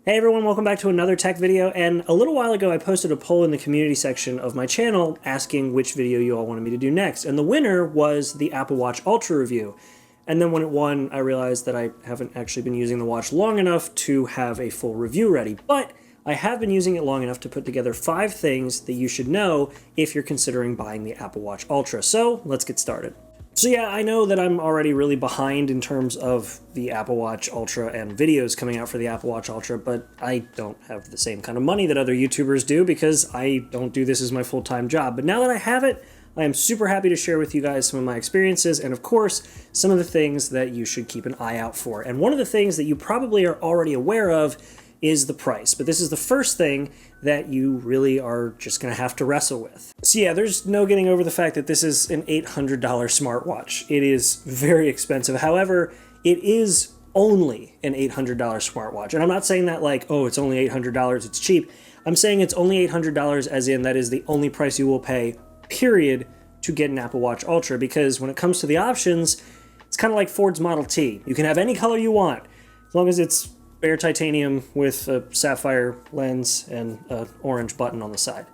Hey everyone, welcome back to another tech video, and a little while ago I posted a poll in the community section of my channel asking which video you all wanted me to do next, and the winner was the Apple Watch Ultra review. And then when it won, I realized that I haven't actually been using the watch long enough to have a full review ready, but I have been using it long enough to put together 5 things that you should know if you're considering buying the Apple Watch Ultra. So let's get started. So yeah, I know that I'm already really behind in terms of the Apple Watch Ultra and videos coming out for the Apple Watch Ultra, but I don't have the same kind of money that other YouTubers do because I don't do this as my full-time job. But now that I have it, I am super happy to share with you guys some of my experiences and, of course, some of the things that you should keep an eye out for. And one of the things that you probably are already aware of is the price, but this is the first thing that you really are just going to have to wrestle with. So yeah, there's no getting over the fact that this is an $800 smartwatch. It is very expensive. However, it is only an $800 smartwatch. And I'm not saying that like, oh, it's only $800, it's cheap. I'm saying it's only $800 as in that is the only price you will pay, period, to get an Apple Watch Ultra, because when it comes to the options, it's kind of like Ford's Model T. You can have any color you want, as long as it's bare titanium with a sapphire lens and an orange button on the side.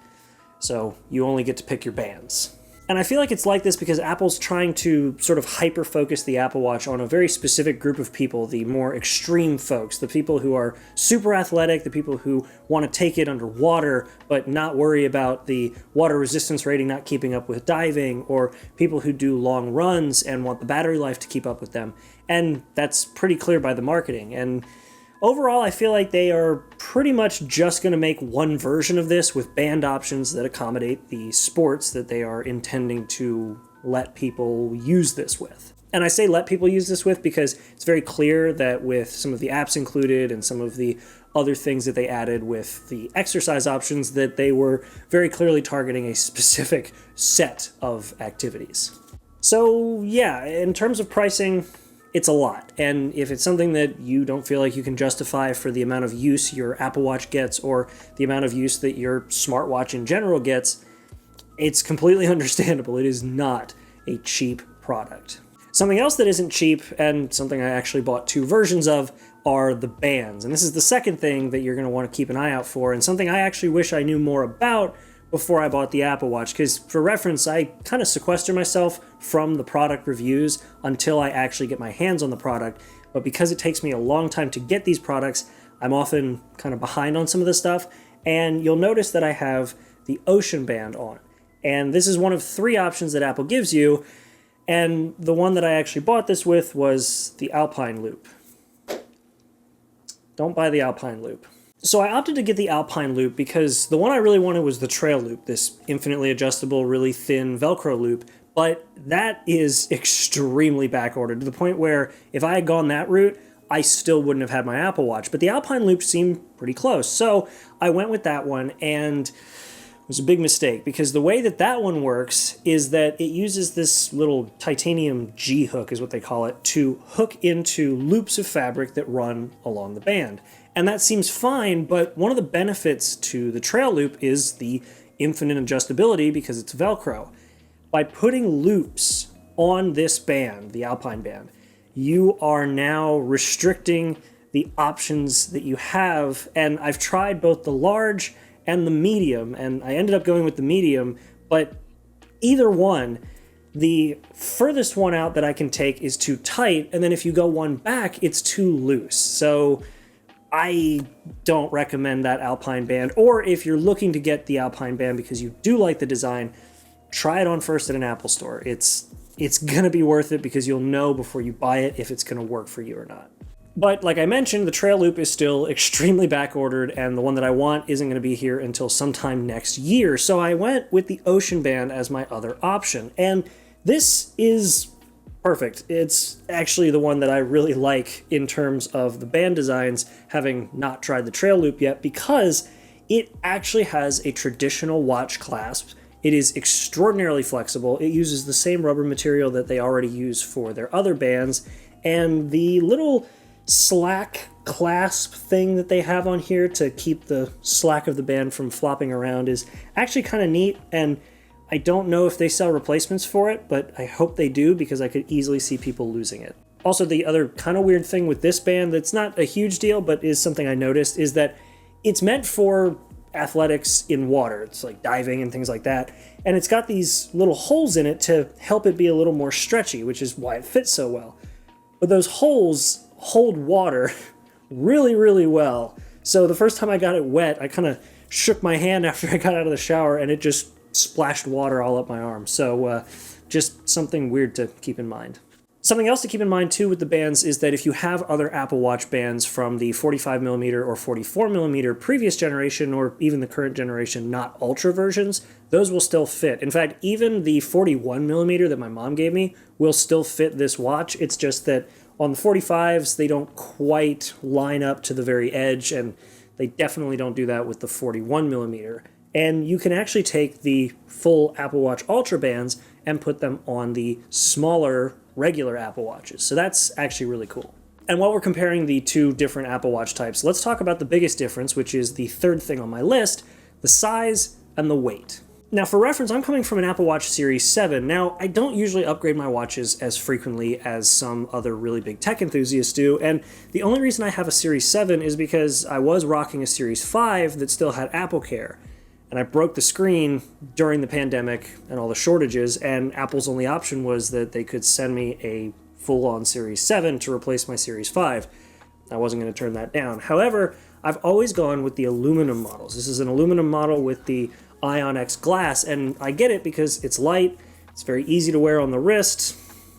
So you only get to pick your bands. And I feel like it's like this because Apple's trying to sort of hyper-focus the Apple Watch on a very specific group of people, the more extreme folks, the people who are super athletic, the people who want to take it underwater but not worry about the water resistance rating not keeping up with diving, or people who do long runs and want the battery life to keep up with them. And that's pretty clear by the marketing. And overall, I feel like they are pretty much just going to make one version of this with band options that accommodate the sports that they are intending to let people use this with. And I say let people use this with because it's very clear that with some of the apps included and some of the other things that they added with the exercise options, that they were very clearly targeting a specific set of activities. So yeah, in terms of pricing, it's a lot, and if it's something that you don't feel like you can justify for the amount of use your Apple Watch gets or the amount of use that your smartwatch in general gets, it's completely understandable. It is not a cheap product. Something else that isn't cheap, and something I actually bought 2 versions of, are the bands. And this is the second thing that you're going to want to keep an eye out for, and something I actually wish I knew more about before I bought the Apple Watch, because for reference, I kind of sequester myself from the product reviews until I actually get my hands on the product. But because it takes me a long time to get these products, I'm often kind of behind on some of the stuff. And you'll notice that I have the Ocean Band on. And this is one of 3 options that Apple gives you. And the one that I actually bought this with was the Alpine Loop. Don't buy the Alpine Loop. So I opted to get the Alpine Loop because the one I really wanted was the Trail Loop, this infinitely adjustable, really thin Velcro loop, but that is extremely backordered to the point where if I had gone that route, I still wouldn't have had my Apple Watch, but the Alpine Loop seemed pretty close. So I went with that one, and it was a big mistake because the way that that one works is that it uses this little titanium G-hook, is what they call it, to hook into loops of fabric that run along the band. And that seems fine, but one of the benefits to the Trail Loop is the infinite adjustability because it's Velcro. By putting loops on this band, the Alpine Band, you are now restricting the options that you have. And I've tried both the large and the medium, and I ended up going with the medium, but either one, the furthest one out that I can take is too tight, and then if you go one back, it's too loose. So I don't recommend that Alpine Band, or if you're looking to get the Alpine Band because you do like the design, try it on first at an Apple store. It's going to be worth it because you'll know before you buy it if it's going to work for you or not. But like I mentioned, the Trail Loop is still extremely backordered, and the one that I want isn't going to be here until sometime next year. So I went with the Ocean Band as my other option, and this is perfect. It's actually the one that I really like in terms of the band designs, having not tried the Trail Loop yet, because it actually has a traditional watch clasp. It is extraordinarily flexible. It uses the same rubber material that they already use for their other bands, and the little slack clasp thing that they have on here to keep the slack of the band from flopping around is actually kind of neat, and I don't know if they sell replacements for it, but I hope they do because I could easily see people losing it. Also, the other kind of weird thing with this band that's not a huge deal, but is something I noticed, is that it's meant for athletics in water. It's like diving and things like that. And it's got these little holes in it to help it be a little more stretchy, which is why it fits so well. But those holes hold water really, really well. So the first time I got it wet, I kind of shook my hand after I got out of the shower and it just splashed water all up my arm. So just something weird to keep in mind. Something else to keep in mind too with the bands is that if you have other Apple Watch bands from the 45mm or 44mm previous generation, or even the current generation, not Ultra versions, those will still fit. In fact, even the 41mm that my mom gave me will still fit this watch. It's just that on the 45s, they don't quite line up to the very edge, and they definitely don't do that with the 41mm. And you can actually take the full Apple Watch Ultra bands and put them on the smaller regular Apple Watches. So that's actually really cool. And while we're comparing the two different Apple Watch types, let's talk about the biggest difference, which is the third thing on my list, the size and the weight. Now, for reference, I'm coming from an Apple Watch Series 7. Now, I don't usually upgrade my watches as frequently as some other really big tech enthusiasts do, and the only reason I have a Series 7 is because I was rocking a Series 5 that still had AppleCare. And I broke the screen during the pandemic and all the shortages, and Apple's only option was that they could send me a full-on Series 7 to replace my Series 5. I wasn't going to turn that down. However, I've always gone with the aluminum models. This is an aluminum model with the Ion X glass, and I get it because it's light, it's very easy to wear on the wrist.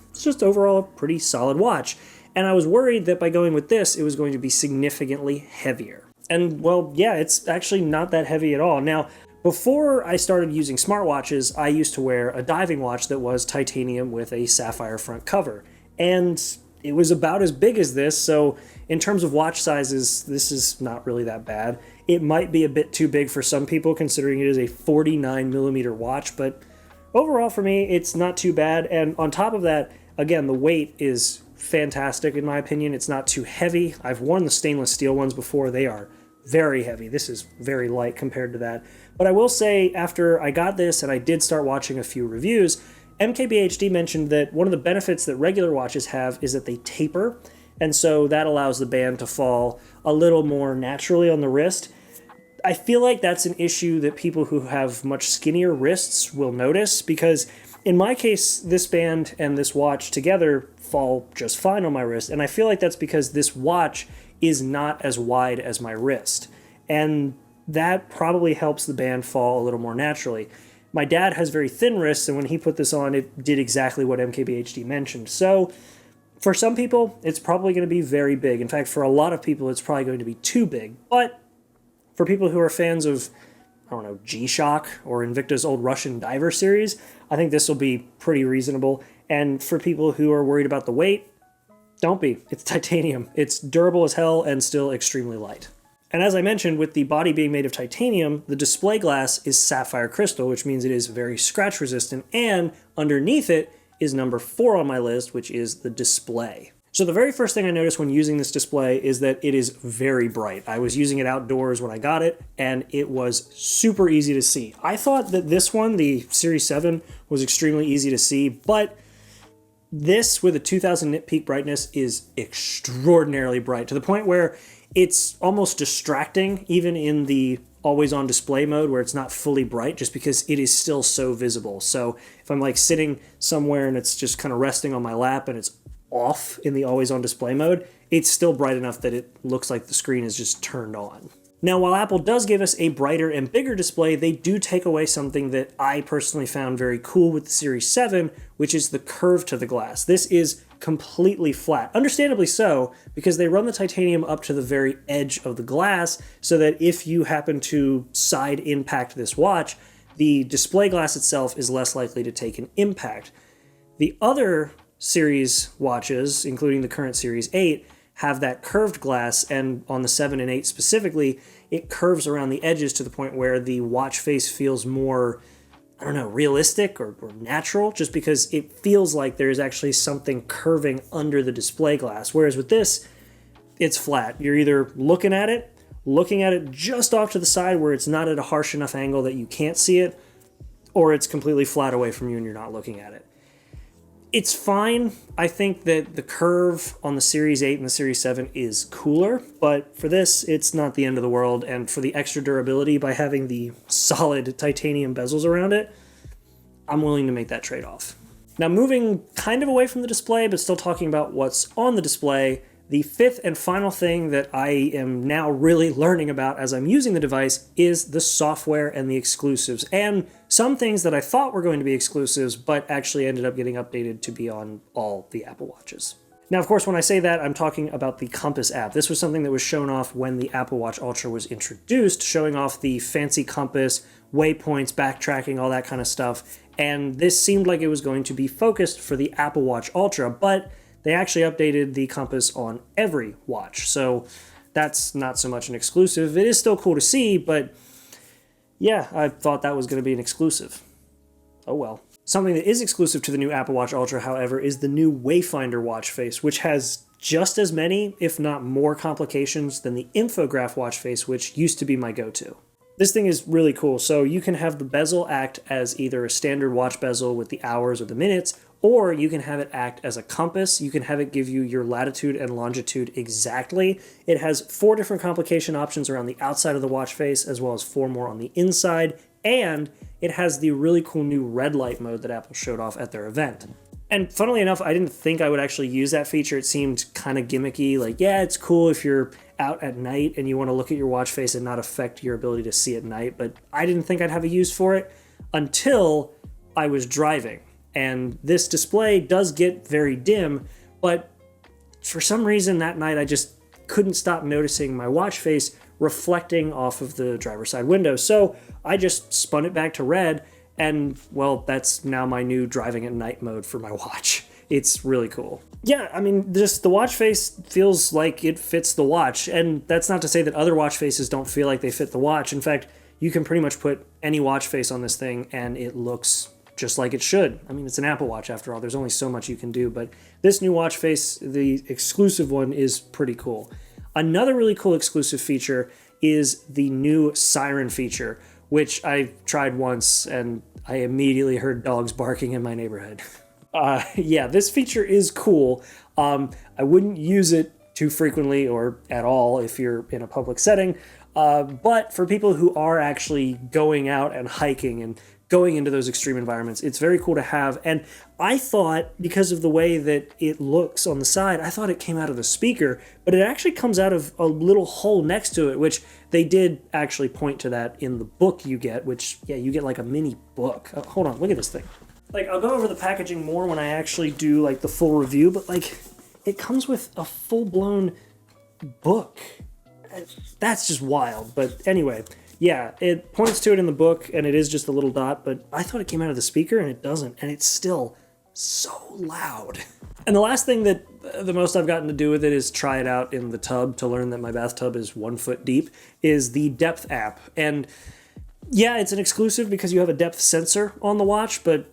It's just overall a pretty solid watch. And I was worried that by going with this, it was going to be significantly heavier. And, well, yeah, it's actually not that heavy at all. Now, before I started using smartwatches, I used to wear a diving watch that was titanium with a sapphire front cover. And it was about as big as this, so in terms of watch sizes, this is not really that bad. It might be a bit too big for some people, considering it is a 49mm watch, but overall for me, it's not too bad. And on top of that, again, the weight is fantastic in my opinion. It's not too heavy. I've worn the stainless steel ones before. They are very heavy. This is very light compared to that. But I will say, after I got this and I did start watching a few reviews, MKBHD mentioned that one of the benefits that regular watches have is that they taper, and so that allows the band to fall a little more naturally on the wrist. I feel like that's an issue that people who have much skinnier wrists will notice, because in my case, this band and this watch together fall just fine on my wrist, and I feel like that's because this watch is not as wide as my wrist, and that probably helps the band fall a little more naturally. My dad has very thin wrists, and when he put this on, it did exactly what MKBHD mentioned. So for some people, it's probably going to be very big. In fact, for a lot of people, it's probably going to be too big. But for people who are fans of, I don't know, G-Shock or Invicta's old Russian diver series, I think this will be pretty reasonable. And for people who are worried about the weight, don't be. It's titanium. It's durable as hell and still extremely light. And as I mentioned, with the body being made of titanium, the display glass is sapphire crystal, which means it is very scratch resistant, and underneath it is number 4 on my list, which is the display. So the very first thing I noticed when using this display is that it is very bright. I was using it outdoors when I got it, and it was super easy to see. I thought that this one, the Series 7, was extremely easy to see, but this with a 2000 nit peak brightness is extraordinarily bright, to the point where it's almost distracting, even in the always on display mode where it's not fully bright, just because it is still so visible. So if I'm like sitting somewhere and it's just kind of resting on my lap and it's off in the always on display mode, it's still bright enough that it looks like the screen is just turned on. Now, while Apple does give us a brighter and bigger display, they do take away something that I personally found very cool with the Series 7, which is the curve to the glass. This is completely flat. Understandably so, because they run the titanium up to the very edge of the glass, so that if you happen to side impact this watch, the display glass itself is less likely to take an impact. The other series watches, including the current Series 8, have that curved glass, and on the 7 and 8 specifically, it curves around the edges to the point where the watch face feels more, I don't know, realistic or natural, just because it feels like there's actually something curving under the display glass. Whereas with this, it's flat. You're either looking at it just off to the side where it's not at a harsh enough angle that you can't see it, or it's completely flat away from you and you're not looking at it. It's fine. I think that the curve on the Series 8 and the Series 7 is cooler, but for this, it's not the end of the world, and for the extra durability by having the solid titanium bezels around it, I'm willing to make that trade-off. Now, moving kind of away from the display, but still talking about what's on the display, the fifth and final thing that I am now really learning about as I'm using the device is the software and the exclusives, and some things that I thought were going to be exclusives, but actually ended up getting updated to be on all the Apple Watches. Now, of course, when I say that, I'm talking about the Compass app. This was something that was shown off when the Apple Watch Ultra was introduced, showing off the fancy compass, waypoints, backtracking, all that kind of stuff, and this seemed like it was going to be focused for the Apple Watch Ultra, but they actually updated the compass on every watch, so that's not so much an exclusive. It is still cool to see, but yeah, I thought that was going to be an exclusive. Oh well. Something that is exclusive to the new Apple Watch Ultra, however, is the new Wayfinder watch face, which has just as many, if not more, complications than the Infograph watch face, which used to be my go-to. This thing is really cool. So you can have the bezel act as either a standard watch bezel with the hours or the minutes, or you can have it act as a compass. You can have it give you your latitude and longitude exactly. It has 4 different complication options around the outside of the watch face, as well as 4 more on the inside, and it has the really cool new red light mode that Apple showed off at their event. And funnily enough, I didn't think I would actually use that feature. It seemed kind of gimmicky, like, yeah, it's cool if you're out at night and you want to look at your watch face and not affect your ability to see at night, but I didn't think I'd have a use for it until I was driving. And this display does get very dim, but for some reason that night I just couldn't stop noticing my watch face reflecting off of the driver's side window. So I just spun it back to red, and well, that's now my new driving at night mode for my watch. It's really cool. Yeah, I mean, just the watch face feels like it fits the watch, and that's not to say that other watch faces don't feel like they fit the watch. In fact, you can pretty much put any watch face on this thing and it looks just like it should. I mean, it's an Apple Watch after all. There's only so much you can do, but this new watch face, the exclusive one, is pretty cool. Another really cool exclusive feature is the new siren feature, which I tried once and I immediately heard dogs barking in my neighborhood. Yeah, this feature is cool. I wouldn't use it too frequently or at all if you're in a public setting, but for people who are actually going out and hiking and going into those extreme environments, it's very cool to have. And I thought, because of the way that it looks on the side, I thought it came out of the speaker, but it actually comes out of a little hole next to it, which they did actually point to that in the book you get, which, yeah, you get like a mini book. Oh, hold on, look at this thing. Like, I'll go over the packaging more when I actually do like the full review, but like, it comes with a full-blown book. That's just wild. But anyway, yeah, it points to it in the book, and it is just a little dot, but I thought it came out of the speaker, and it doesn't, and it's still so loud. And the last thing that the most I've gotten to do with it is try it out in the tub to learn that my bathtub is 1 foot deep, is the Depth app. And yeah, it's an exclusive because you have a depth sensor on the watch, but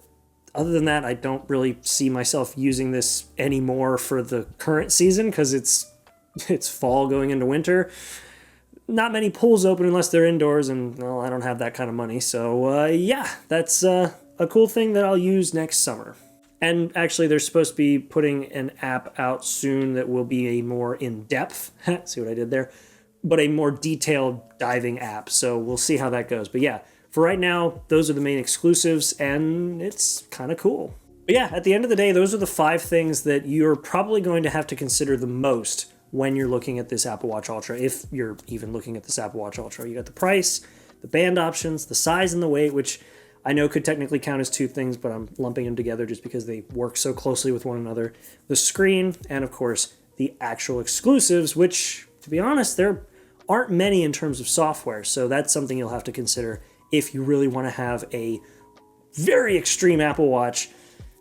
other than that, I don't really see myself using this anymore for the current season because it's fall going into winter. Not many pools open unless they're indoors, and well, I don't have that kind of money. So yeah, that's a cool thing that I'll use next summer. And actually, they're supposed to be putting an app out soon that will be a more in-depth, see what I did there, but a more detailed diving app. So we'll see how that goes. But yeah, for right now, those are the main exclusives, and it's kind of cool. But yeah, at the end of the day, those are the 5 things that you're probably going to have to consider the most when you're looking at this Apple Watch Ultra, if you're even looking at this Apple Watch Ultra. You got the price, the band options, the size and the weight, which I know could technically count as 2 things, but I'm lumping them together just because they work so closely with one another. The screen, and of course, the actual exclusives, which, to be honest, there aren't many in terms of software, so that's something you'll have to consider if you really want to have a very extreme Apple Watch.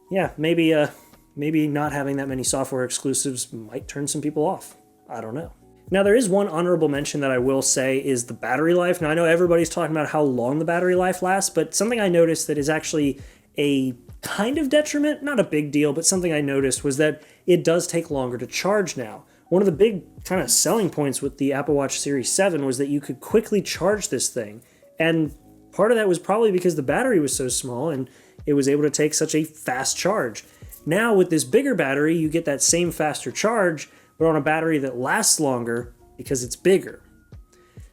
Yeah, maybe not having that many software exclusives might turn some people off. I don't know. Now, there is one honorable mention that I will say is the battery life. Now, I know everybody's talking about how long the battery life lasts, but something I noticed that is actually a kind of detriment, not a big deal, but something I noticed was that it does take longer to charge now. One of the big kind of selling points with the Apple Watch Series 7 was that you could quickly charge this thing, and part of that was probably because the battery was so small and it was able to take such a fast charge. Now with this bigger battery, you get that same faster charge, but on a battery that lasts longer because it's bigger.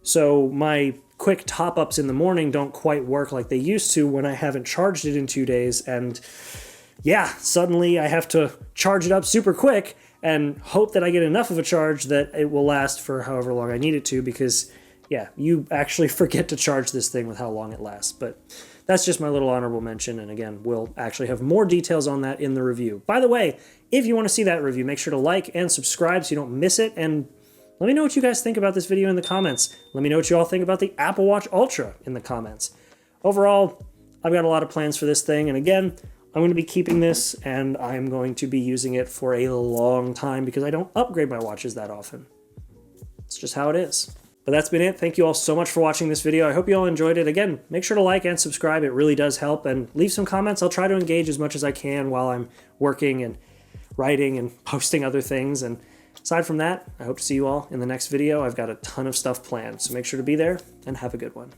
So my quick top-ups in the morning don't quite work like they used to when I haven't charged it in 2 days, and yeah, suddenly I have to charge it up super quick and hope that I get enough of a charge that it will last for however long I need it to, because yeah, you actually forget to charge this thing with how long it lasts. But that's just my little honorable mention, and again, we'll actually have more details on that in the review. By the way, if you want to see that review, make sure to like and subscribe so you don't miss it, and let me know what you guys think about this video in the comments. Let me know what you all think about the Apple Watch Ultra in the comments. Overall, I've got a lot of plans for this thing, and again, I'm going to be keeping this, and I'm going to be using it for a long time because I don't upgrade my watches that often. It's just how it is. But that's been it. Thank you all so much for watching this video. I hope you all enjoyed it. Again, make sure to like and subscribe. It really does help. And leave some comments. I'll try to engage as much as I can while I'm working and writing and posting other things. And aside from that, I hope to see you all in the next video. I've got a ton of stuff planned, so make sure to be there and have a good one.